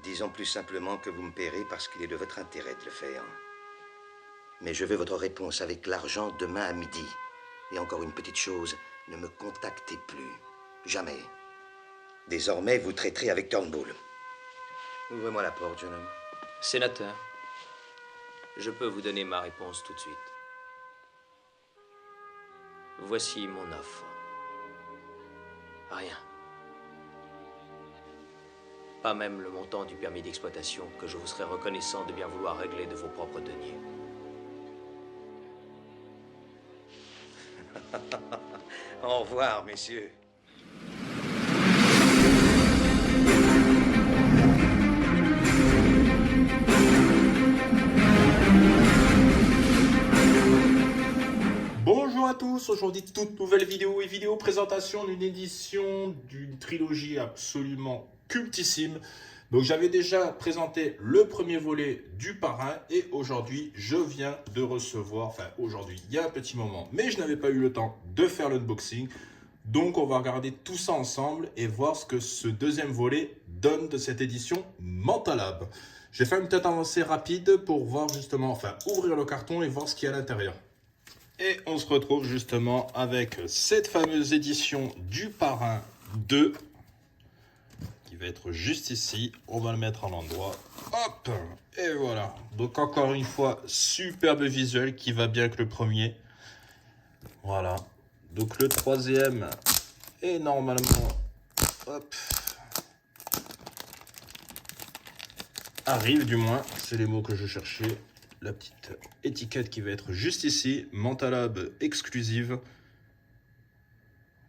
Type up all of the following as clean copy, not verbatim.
Disons plus simplement que vous me paierez parce qu'il est de votre intérêt de le faire. Mais je veux votre réponse avec l'argent demain à midi. Et encore une petite chose, ne me contactez plus. Jamais. Désormais, vous traiterez avec Turnbull. Ouvrez-moi la porte, jeune homme. Sénateur, je peux vous donner ma réponse tout de suite. Voici mon offre. Rien. Pas même le montant du permis d'exploitation que je vous serais reconnaissant de bien vouloir régler de vos propres deniers. Au revoir, messieurs. Bonjour à tous, aujourd'hui toute nouvelle vidéo et vidéo présentation d'une édition d'une trilogie absolument cultissime. Donc j'avais déjà présenté le premier volet du Parrain et aujourd'hui je viens de recevoir, enfin aujourd'hui il y a un petit moment, mais je n'avais pas eu le temps de faire l'unboxing. Donc on va regarder tout ça ensemble et voir ce que ce deuxième volet donne de cette édition Mentalab. J'ai fait une petite avancée rapide pour voir justement, enfin ouvrir le carton et voir ce qu'il y a à l'intérieur. Et on se retrouve justement avec cette fameuse édition du Parrain 2 qui va être juste ici. On va le mettre à l'endroit. Hop! Et voilà. Donc encore une fois, superbe visuel qui va bien avec le premier. Voilà. Donc le troisième est normalement... Hop! Arrive du moins, c'est les mots que je cherchais. La petite étiquette qui va être juste ici, Mentalab exclusive.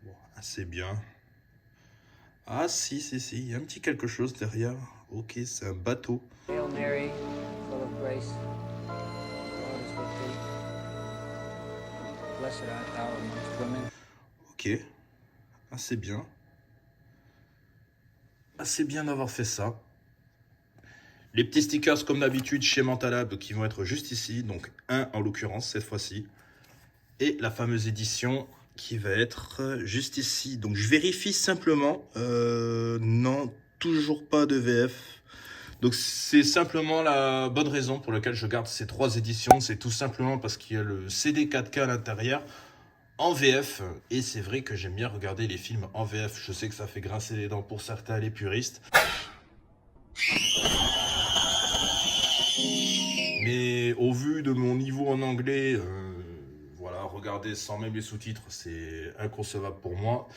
Bon, assez bien. Ah si, il y a un petit quelque chose derrière. Ok, c'est un bateau. Hail Mary, full of grace, the Lord is with thee. Blessed art thou amongst women. Ok, assez bien. Assez bien d'avoir fait ça. Les petits stickers comme d'habitude chez Mentalab qui vont être juste ici, donc un en l'occurrence cette fois-ci. Et la fameuse édition qui va être juste ici. Donc je vérifie simplement, non, toujours pas de VF. Donc c'est simplement la bonne raison pour laquelle je garde ces trois éditions. C'est tout simplement parce qu'il y a le CD 4K à l'intérieur en VF. Et c'est vrai que j'aime bien regarder les films en VF. Je sais que ça fait grincer les dents pour certains, les puristes. Mais au vu de mon niveau en anglais, voilà, regarder sans même les sous-titres, c'est inconcevable pour moi.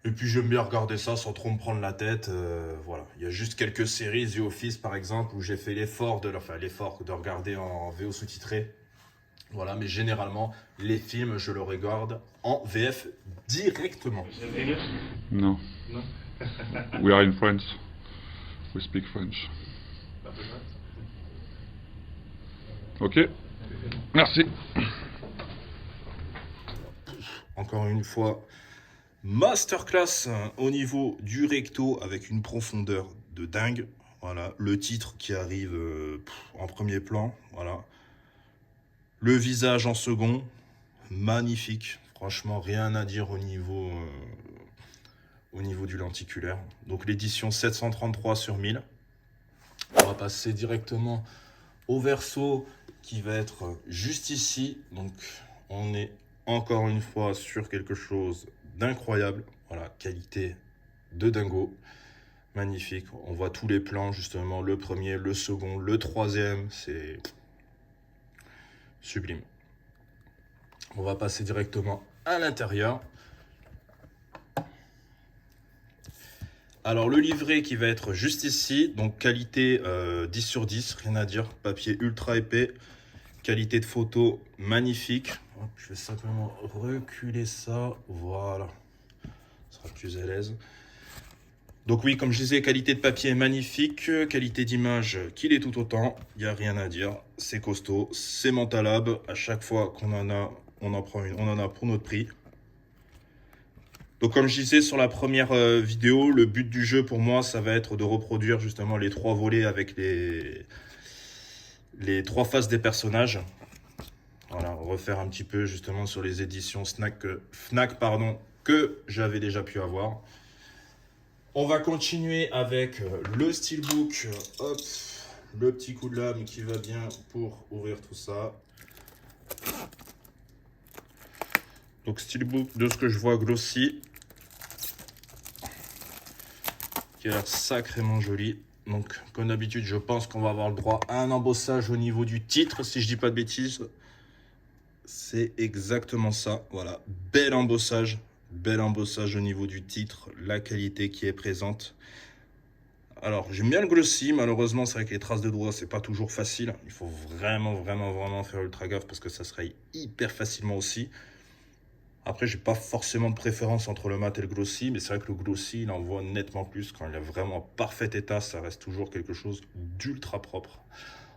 Et puis j'aime bien regarder ça sans trop me prendre la tête. Voilà, il y a juste quelques séries, The Office par exemple, où j'ai fait l'effort de regarder en VO sous-titré. Voilà, mais généralement, les films, je le regarde en VF directement. No. No? We are in France. We speak French. Ok. Merci. Encore une fois, masterclass au niveau du recto avec une profondeur de dingue. Voilà, le titre qui arrive en premier plan. Voilà. Le visage en second, magnifique. Franchement, rien à dire au niveau du lenticulaire. Donc l'édition 733 sur 1000. On va passer directement au verso qui va être juste ici. Donc on est encore une fois sur quelque chose d'incroyable. Voilà, qualité de dingo. Magnifique. On voit tous les plans justement, le premier, le second, le troisième. C'est sublime. On va passer directement à l'intérieur. Alors le livret qui va être juste ici, donc qualité 10 sur 10, rien à dire, papier ultra épais, qualité de photo magnifique. Hop, je vais simplement reculer ça, voilà, ça sera plus à l'aise. Donc oui, comme je disais, qualité de papier magnifique, qualité d'image qu'il est tout autant, il n'y a rien à dire, c'est costaud, c'est Mentalab, à chaque fois qu'on en a, on en prend une, on en a pour notre prix. Donc comme je disais sur la première vidéo, le but du jeu pour moi, ça va être de reproduire justement les trois volets avec les trois faces des personnages. Voilà, refaire un petit peu justement sur les éditions Fnac, que j'avais déjà pu avoir. On va continuer avec le steelbook. Hop, le petit coup de lame qui va bien pour ouvrir tout ça. Donc steelbook de ce que je vois glossy, qui a l'air sacrément joli. Donc comme d'habitude, je pense qu'on va avoir le droit à un embossage au niveau du titre, si je dis pas de bêtises. C'est exactement ça, voilà, bel embossage au niveau du titre, la qualité qui est présente. Alors j'aime bien le glossy, malheureusement c'est vrai que les traces de doigts c'est pas toujours facile, il faut vraiment faire ultra gaffe parce que ça se raye hyper facilement aussi. Après j'ai pas forcément de préférence entre le mat et le glossy, mais c'est vrai que le glossy il en voit nettement plus, quand il est vraiment en parfait état ça reste toujours quelque chose d'ultra propre.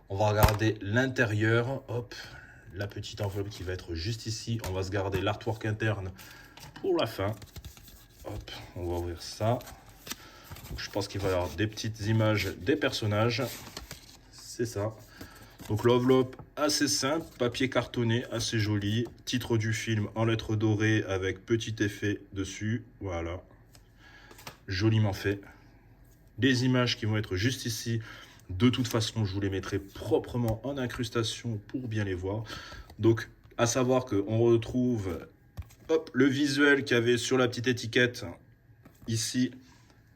On va regarder l'intérieur, hop, la petite enveloppe qui va être juste ici, on va se garder l'artwork interne pour la fin. Hop, on va ouvrir ça. Donc, je pense qu'il va y avoir des petites images des personnages. C'est ça. Donc l'enveloppe assez simple, papier cartonné, assez joli. Titre du film en lettres dorées avec petit effet dessus. Voilà. Joliment fait. Les images qui vont être juste ici. De toute façon, je vous les mettrai proprement en incrustation pour bien les voir. Donc, à savoir qu'on retrouve hop, le visuel qu'il y avait sur la petite étiquette ici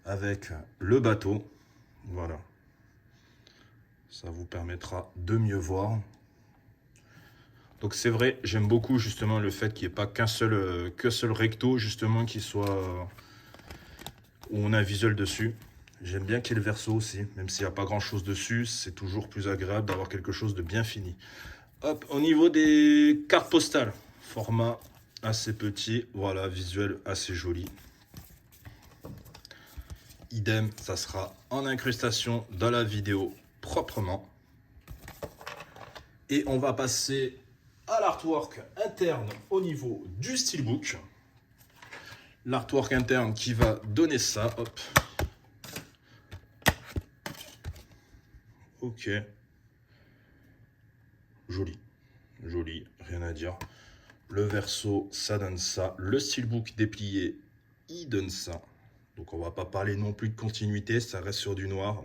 avec le bateau. Voilà. Ça vous permettra de mieux voir. Donc c'est vrai, j'aime beaucoup justement le fait qu'il n'y ait pas qu'un seul recto justement qui soit où on a un visuel dessus. J'aime bien qu'il y ait le verso aussi, même s'il n'y a pas grand chose dessus, c'est toujours plus agréable d'avoir quelque chose de bien fini. Hop, au niveau des cartes postales, format assez petit, voilà, visuel assez joli. Idem, ça sera en incrustation dans la vidéo proprement. Et on va passer à l'artwork interne au niveau du steelbook. L'artwork interne qui va donner ça, hop. Ok. Joli. Joli, rien à dire. Le verso, ça donne ça. Le steelbook déplié, il donne ça. Donc on va pas parler non plus de continuité, ça reste sur du noir,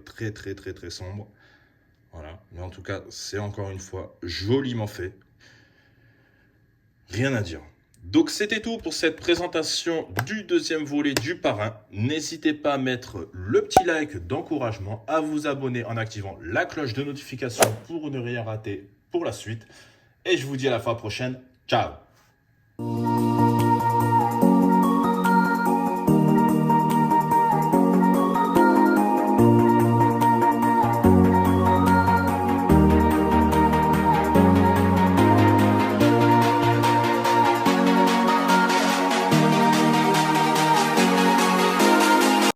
très sombre. Voilà, mais en tout cas, c'est encore une fois joliment fait. Rien à dire. Donc c'était tout pour cette présentation du deuxième volet du Parrain. N'hésitez pas à mettre le petit like d'encouragement, à vous abonner en activant la cloche de notification pour ne rien rater pour la suite. Et je vous dis à la fois prochaine. Ciao!